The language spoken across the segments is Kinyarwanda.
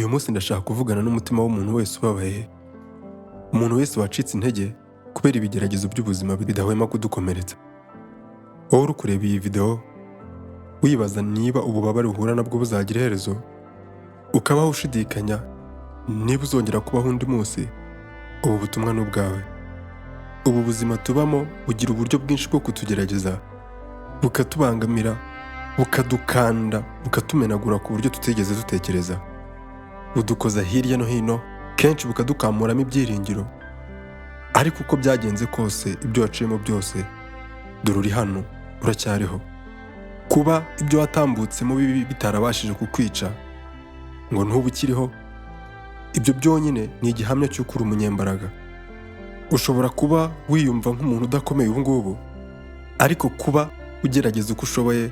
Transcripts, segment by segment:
Uyu munsi ndashaka kuvugana n'umutima w'umuntu wese ubabaye, umuntu wese wacitse intege kubera ibigeragezo by'ubuzima bidahwema kudukomeretsa. Wowe uri kureba iyi video wibaza niba ububabare uhura nabwo buzagira iherezo, ukabaho ushidikanya niba uzongera kubaho undi munsi, ubu butumwa ni ubwawe. Ubu buzima tubamo bugira uburyo bwinshi bwo kutugerageza, bukatubangamira, bukadukanda, bukatumenagura ku buryo tutigeze dutekereza. Budukoza hirya no hino, kenshi bukadukamuramo ibyiringiro. Ariko uko byagenze kose, ibyo waciyemo byose, dore uri hano, uracyariho. Kuba ibyo watambutsemo bibi bitarabashije kukwica ngo ntubu ukiriho, ibyo byonyine ni igihamya cy'uko uri umunyembaraga. Ushobora kuba wiyumva nk'umuntu udakomeye ubu ngubu, ariko kuba ugerageza uko ushoboye,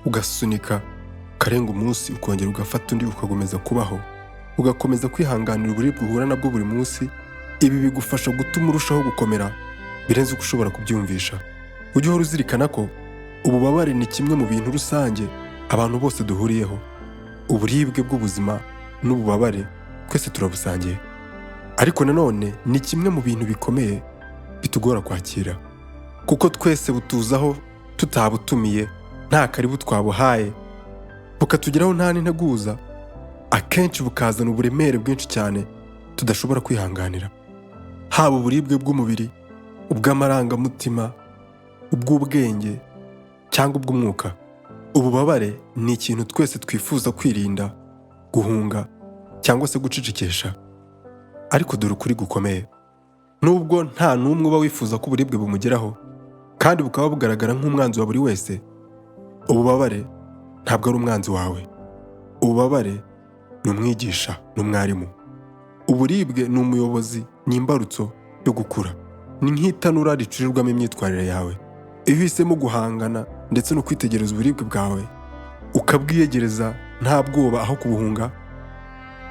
ugasunika karenga umunsi, ukongera ugafata undi, ukakomeza kubaho, ugakomeza kwihanganira uburibwe uhura nabwo buri munsi, ibi bigufasha gutuma urushaho gukomera birenze uko ushobora kubyumvisha. Ujye uhora uzirikana ko ububabare ni kimwe mu bintu rusange abantu bose duhuriyeho. Uburibwe bw'ubuzima n'ububabare twese turabusangiye, ariko nanone ni kimwe mu bintu bikomeye bitugora kwakira, kuko twese butuzaho tutabutumiye, nta karibu twabuhaye, bukatugeraho nta n'integuza. Akenshi bukazana uburemere bwinshi cyane tudashobora kwihanganira, haba uburibwe bw'umubiri, ubw'amarangamutima, ubw'ubwenge cyangwa ubw'umwuka. Ububabare ni ikintu twese twifuza kwirinda, guhunga cyangwa se gucecekesha. Ariko dore ukuri gukomeye, nubwo nta n'umwe uba wifuza ko uburibwe bumugeraho kandi bukaba bugaragara nk'umwanzi wa buri wese, ububabare ntabwo ari umwanzi wawe. Ububabare ni umwigisha n'umwarimu. Uburibwe ni umuyobozi, ni imbarutso yo gukura. Ni nk'itanura ricurirwamo imyitwarire yawe. Iyo uhisemo guhangana ndetse no kwitegereza uburibwe bwawe, ukabwiyegereza nta bwoba aho kubuhunga,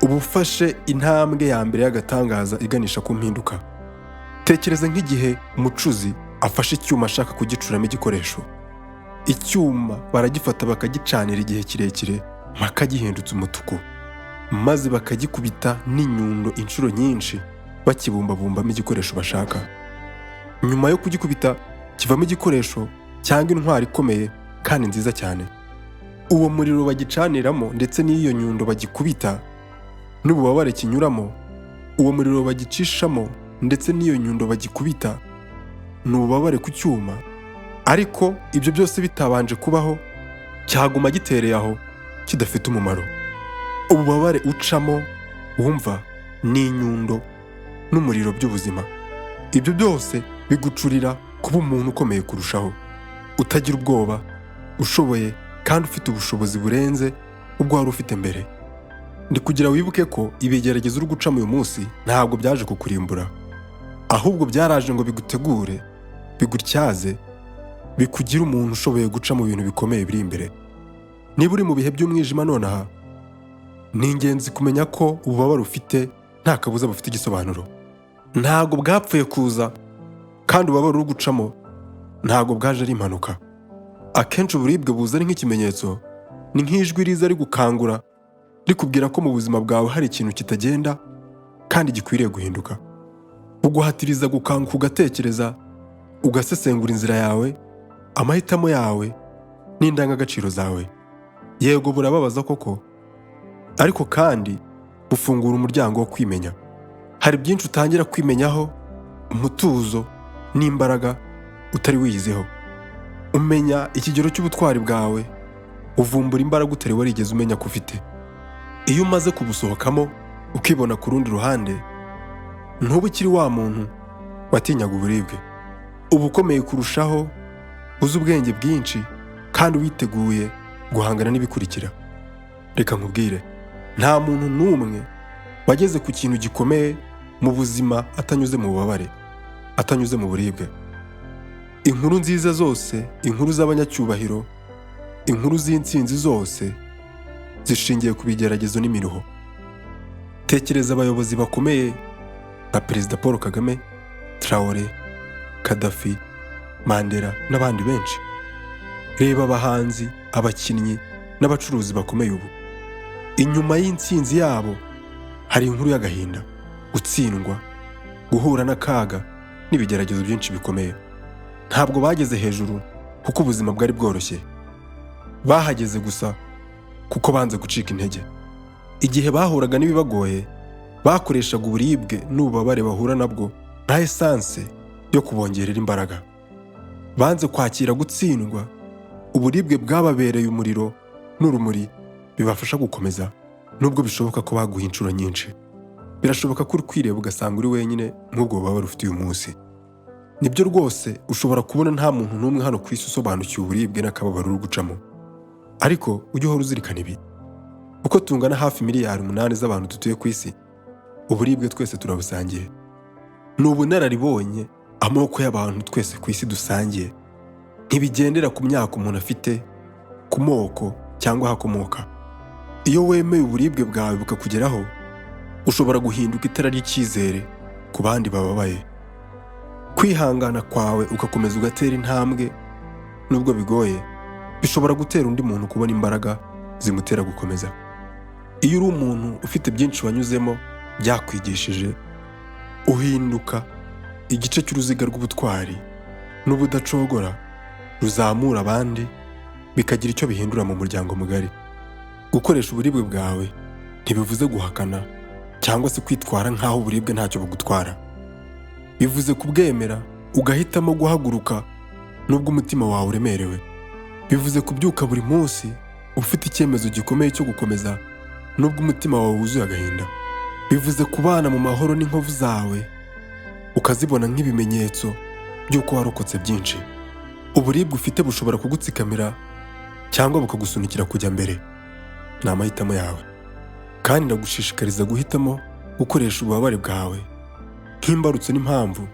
uba ufashe intambwe ya mbere y'agatangaza iganisha ku mpinduka. Tekereza nk'igihe umucuzi afashe icyuma ashaka kugicuramo igikoresho. Icyuma baragifata bakagicanira igihe kirekire mpaka gihindutse umutuku, maze bakagikubita n'inyundo inshuro nyinshi bakibumbabumbamo igikoresho bashaka. Nyuma yo kugikubita kivamo igikoresho cyangwa intwari ikomeye kandi nziza cyane. Uwo muriro bagicaniramo ndetse n'iyo nyundo bagikubita, n'ububabare kinyuramo, uwo muriro bagicishamo ndetse n'iyo nyundo bagikubita, ni ububabare ku cyuma. Ariko ibyo byose bitabanje kubaho, cyaguma gitereye aho kidafite umumaro. Ububabare ucamo wumva ni inyundo n'umuriro by'ubuzima. Ibyo byose bigucurira kuba umuntu ukomeye kurushaho, utagira ubwoba, ushoboye kandi ufite ubushobozi burenze ubwo wari ufite mbere. Ndi kugira wibuke ko ibigeragezo uri gucamo uyu munsi ntabwo byaje kukurimbura, ahubwo byaraje ngo bigutegure, bigutyaze, bikugira umuntu ushoboye guca mu bintu bikomeye biri imbere. Niba uri mu bihe by'umwijima nonaha, ni ingenzi kumenya ko ububabare ufite nta kabuza bufite igisobanuro. Ntabwo bwapfuye kuza, kandi ububabare uri gucamo ntabwo bwaje ari impanuka. Akenshi uburibwe buza ari nk'ikimenyetso, ni nk'ijwi riza rigukangura, rikubwira ko mu buzima bwawe hari ikintu kitagenda kandi gikwiriye guhinduka. Buguhatiriza gukanguka, ugatekereza, ugasesengura inzira yawe, amahitamo yawe n'indangagaciro zawe. Yego burababaza koko, ariko kandi bufungura umuryango wo kwimenya. Hari byinshi utangira kwimenyaho, umutuzo n'imbaraga utari wiyizeho. Umenya ikigero cy'ubutwari bwawe, uvumbura imbaraga utari warigeze umenya ko ufite. Iyo umaze kubusohokamo ukibona ku rundi ruhande, ntuba ukiri wa muntu watinyaga uburibwe. Uba ukomeye kurushaho, uzi ubwenge bwinshi kandi witeguye guhangana n'ibikurikira. Reka nkubwire, nta muntu n'umwe wageze ku kintu gikomeye mu buzima atanyuze mu bubabare, atanyuze mu buribwe. Inkuru nziza zose, inkuru z'abanyacyubahiro, inkuru z'intsinzi zose zishingiye ku bigeragezo n'imiruho. Tekereza abayobozi bakomeye nka Perezida Paul Kagame, Traoré, Gaddafi, Mandela n'abandi benshi. Reba abahanzi, abakinnyi n'abacuruzi bakomeye ubu. Inyuma y'intsinzi yabo hari inkuru y'agahinda, gutsindwa, guhura n'akaga n'ibigeragezo byinshi bikomeye. Ntabwo bageze hejuru kuko ubuzima bwari bworoshye, bahageze gusa kuko banze gucika intege. Igihe bahuraga n'ibibagoye, bakoreshaga uburibwe n'ububabare bahura nabwo nka esanse yo kubongerera imbaraga. Banze kwakira gutsindwa, uburibwe bwababereye umuriro n'urumuri bibafasha gukomeza, nubwo bishoboka ko baguha inshuro nyinshi. Birashoboka ko uri kwireba ugasanga uri wenyine nk'ubwo bubabare ufite uyu munsi. Nibyo rwose, ushobora kubona nta muntu n'umwe hano ku isi usobanukiwe uburibwe n'akababaro uri gucamo. Ariko ujye uhora uzirikana ibi: uko tungana hafi miliyari 8 z'abantu dutuye ku isi, uburibwe twese turabusangiye. Ni ubunararibonye amoko y'abantu twese ku isi dusangiye. Ntibigendera ku myaka umuntu afite, ku moko cyangwa ahakomoka. Iyo wemeye uburibwe bwawe bukakugeraho, ushobora guhinduka itara ry'icyizere ku bandi bababaye. Kwihangana kwawe ugakomeza ugatera intambwe nubwo bigoye, bishobora gutera undi muntu kubona imbaraga zimutera gukomeza. Iyo uri umuntu ufite byinshi wanyuzemo byakwigishije, uhinduka igice cy'uruziga rw'ubutwari n'ubudacogora ruzamura abandi, bikagira icyo bihindura mu muryango mugari. Gukoresha uburibwe bwawe ntibivuze guhakana cyangwa se kwitwara nk'aho uburibwe ntacyo bugutwara. Bivuze kubwemera ugahitamo guhaguruka nubwo umutima wawe uremerewe. Bivuze kubyuka buri munsi ufite icyemezo gikomeye cyo gukomeza nubwo umutima wawe wuzuye agahinda. Bivuze kubana mu mahoro n'inkovu zawe ukazibona nk'ibimenyetso by'uko warokotse byinshi. Uburibwe ufite bushobora kugutsikamira cyangwa bukagusunikira kujya mbere. Ni amahitamo yawe, kandi ndagushishikariza guhitamo gukoresha ububabare bwawe nk'imbarutso n'impamvu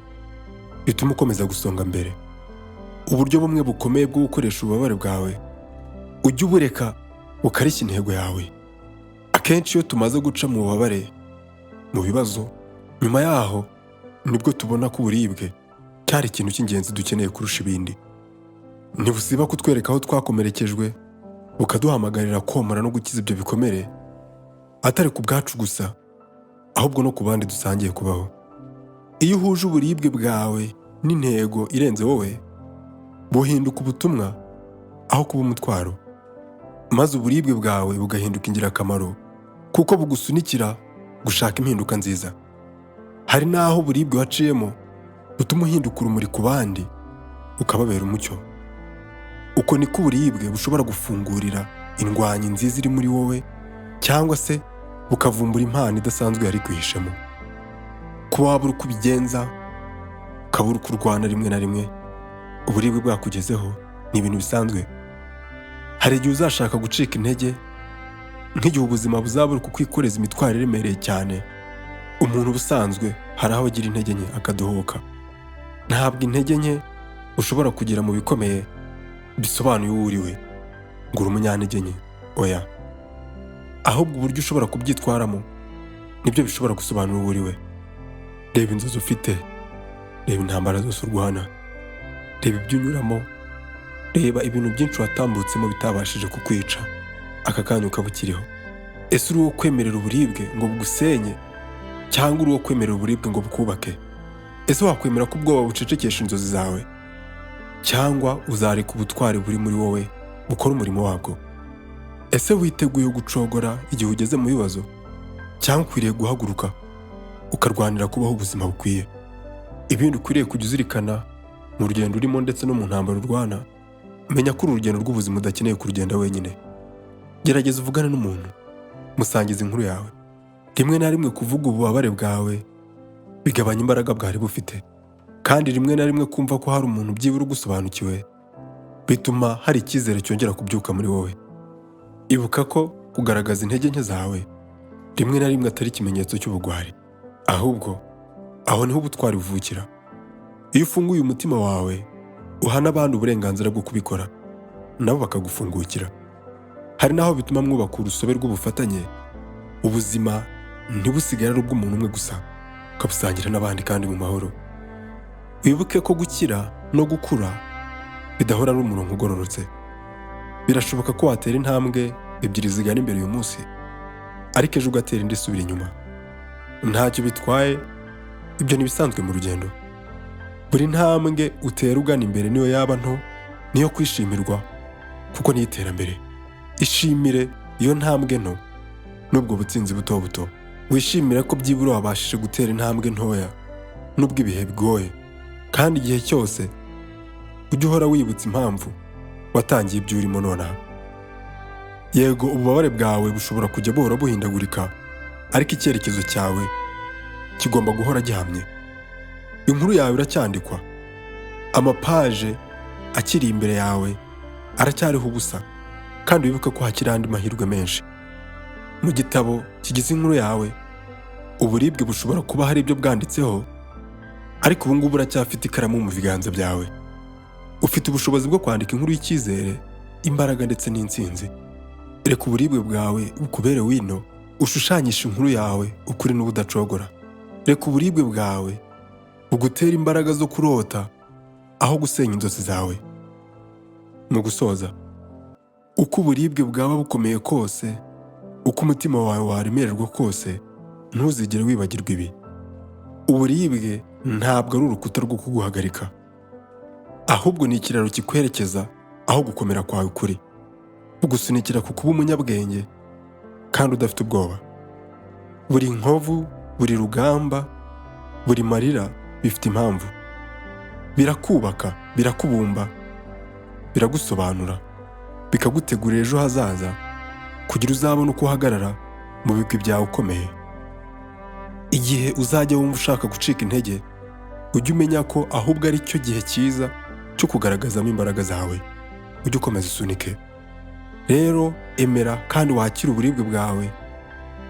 bituma ukomeza gusonga mbere. Uburyo bumwe bukomeye bwo gukoresha ububabare bwawe, ujye ubureka bukarishya intego yawe. Akenshi iyo tumaze guca mu bubabare, mu bibazo, nyuma yaho nibwo tubona ko uburibwe cyari ikintu cy'ingenzi dukeneye kurusha ibindi. Ntibusiba kutwereka aho twakomerekejwe, bukaduhamagarira komora no gukiza ibyo bikomere, atari ku bwacu gusa, ahubwo no ku bandi dusangiye kubaho. Iyo uhuje uburibwe bwawe n'intego irenze wowe, buhinduka ubutumwa aho kuba umutwaro, maze uburibwe bwawe bugahinduka ingirakamaro kuko bugusunikira gushaka impinduka nziza. Hari n'aho uburibwe waciyemo butuma uhinduka urumuri ku bandi, ukababera umucyo. Uko niko uburibwe bushobora gufungurira indwanyi nziza iri muri wowe, cyangwa se bukavumbura impano idasanzwe yari kwihishamo. Kuba wabura uko ubigenza, ukabura uko urwana rimwe na rimwe, uburibwe bwakugezeho ni ibintu bisanzwe. Hari igihe uzashaka gucika intege, nk'igihe ubuzima buzabura kukwikoreza imitwaro iremereye cyane. Umuntu ubusanzwe hari aho agira intege nke akadohoka. Ntabwo intege nke ushobora kugira mu bikomeye bisobanuye uwo uriwe ngo uri umunyantege nke, oya. Ahubwo uburyo ushobora kubyitwaramo nibyo bishobora gusobanura uwo uriwe. Reba inzozi ufite, reba intambara zose urwana, reba ibyo unyuramo, reba ibintu byinshi watambutsemo bitabashije kukwica, aka kanya ukaba ukiriho. Ese uri uwo kwemerera uburibwe ngo bugusenye, cyangwa uri uwo kwemerera uburibwe ngo bukubake? Ese wakwemera ko ubwoba bucecekesha inzozi zawe, cyangwa uzareka ubutwari buri muri wowe bukora umurimo wabwo? Ese witeguye gucogora igihe ugeze mu bibazo, cyangwa ukwiriye guhaguruka ukarwanira kubaho ubuzima bukwiye? Ibindi ukwiriye kujya uzirikana mu rugendo urimo ndetse no mu ntambaro urwana, menya ko uru rugendo rw'ubuzima udakeneye kurugenda wenyine. Gerageza uvugane n'umuntu, musangize inkuru yawe. Rimwe na rimwe kuvuga ububabare bwawe bigabanya imbaraga bwari bufite, kandi rimwe na rimwe kumva ko hari umuntu byibura ugusobanukiwe bituma hari icyizere cyongera kubyuka muri wowe. Ibuka ko kugaragaza intege nke zawe rimwe na rimwe atari ikimenyetso cy'ubugwari, ahubwo aho niho ubutwari buvukira. Iyo ufunguye umutima wawe, uha n'abandi uburenganzira bwo kubikora, nabo bakagufungukira. Hari n'aho bituma mwubaka urusobe rw'ubufatanye, ubuzima ntibusigare ari ubw'umuntu umwe gusa, ukabusangira n'abandi kandi mu mahoro. Wibuke ko gukira no gukura bidahora ari umurongo ugororotse. Birashoboka ko watera intambwe ebyiri zigana imbere uyu munsi, ariko ejo ugatera indi isubira inyuma. ntacyo bitwaye, ibyo ntibisanzwe mu rugendo. Buri ntambwe utera ugana imbere niyo yaba nto, niyo kwishimirwa kuko ni iterambere. Ishimire iyo ntambwe nto n'ubwo butsinzi buto buto. Wishimire ko byibura wabashije gutera intambwe ntoya n'ubwo ibihe bigoye, kandi igihe cyose ujye uhora wibutsa impamvu watangiye ibyo urimo nonaha. Yego, ububabare bwawe bushobora kujya buhora buhindagurika, ariko icyerekezo cyawe kigomba guhora gihamye. Inkuru yawe iracyandikwa, amapaje akiri imbere yawe aracyariho ubusa, kandi wibuke ko hakiri andi mahirwe menshi. Mu gitabo kigize inkuru yawe, uburibwe bushobora kuba hari ibyo bwanditseho, ariko ubu ngubu uracyafite ikaramu mu biganza byawe. Ufite ubushobozi bwo kwandika inkuru y'icyizere, imbaraga ndetse n'intsinzi. Reka uburibwe bwawe bukubere wino, ushushanyishe inkuru yawe ukuri n'ubudacogora. Reka uburibwe bwawe bugutera imbaraga zo kurota aho gusenya inzozi zawe. Mu gusoza, uko uburibwe bwaba bukomeye kose, uko umutima wawe waremererwa kose, ntuzigere wibagirwa ibi: uburibwe ntabwo ari urukuta rwo kuguhagarika, ahubwo ni ikiraro kikwerekeza aho gukomera kwawe kuri, bugusunikira ku kuba umunyabwenge kandi udafite ubwoba. Buri nkovu, buri rugamba, buri marira bifite impamvu. Birakubaka, birakubumba, biragusobanura, bikagutegurira ejo hazaza kugira uzabone uko uhagarara mu bigwi byawe ukomeye. Igihe uzajya wumva ushaka gucika intege, ujye umenya ko ahubwo ari cyo gihe cyiza cyo kugaragazamo imbaraga zawe. Ujye ukomeza usunike. Rero emera kandi wakire uburibwe bwawe,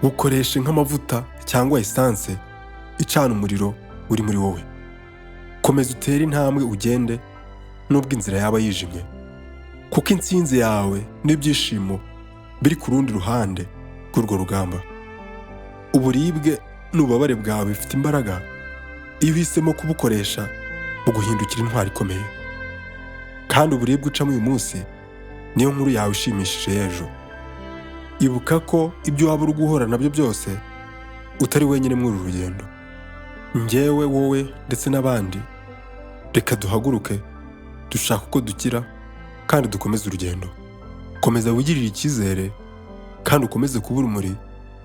bukoreshe nk'amavuta cyangwa esanse icana umuriro uri muri wowe. Komeza utere intambwe ugende nubwo inzira yaba yijimye, kuko intsinzi yawe n'ibyishimo biri ku rundi ruhande rw'urwo rugamba. Uburibwe n'ububabare bwawe bifite imbaraga iyo uhisemo kubukoresha buguhindukira intwari ikomeye. Kandi uburibwe ucamo uyu munsi niyo nkuru yawe ishimishije y'ejo. Ibuka ko ibyo waba uri guhura nabyo byose utari wenyine muri uru rugendo. Njyewe, wowe ndetse n'abandi, reka duhaguruke dushaka uko dukira kandi dukomeze urugendo. Komeza wigirire icyizere kandi ukomeze kuba urumuri.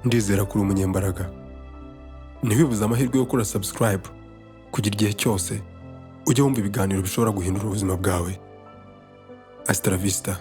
Ndizera kuri umunyembaraga. Ntiwibuze amahirwe yo gukora subscribe kugira igihe cyose ujye wumva ibiganiro bishobora guhindura ubuzima bwawe. Hasta la vista.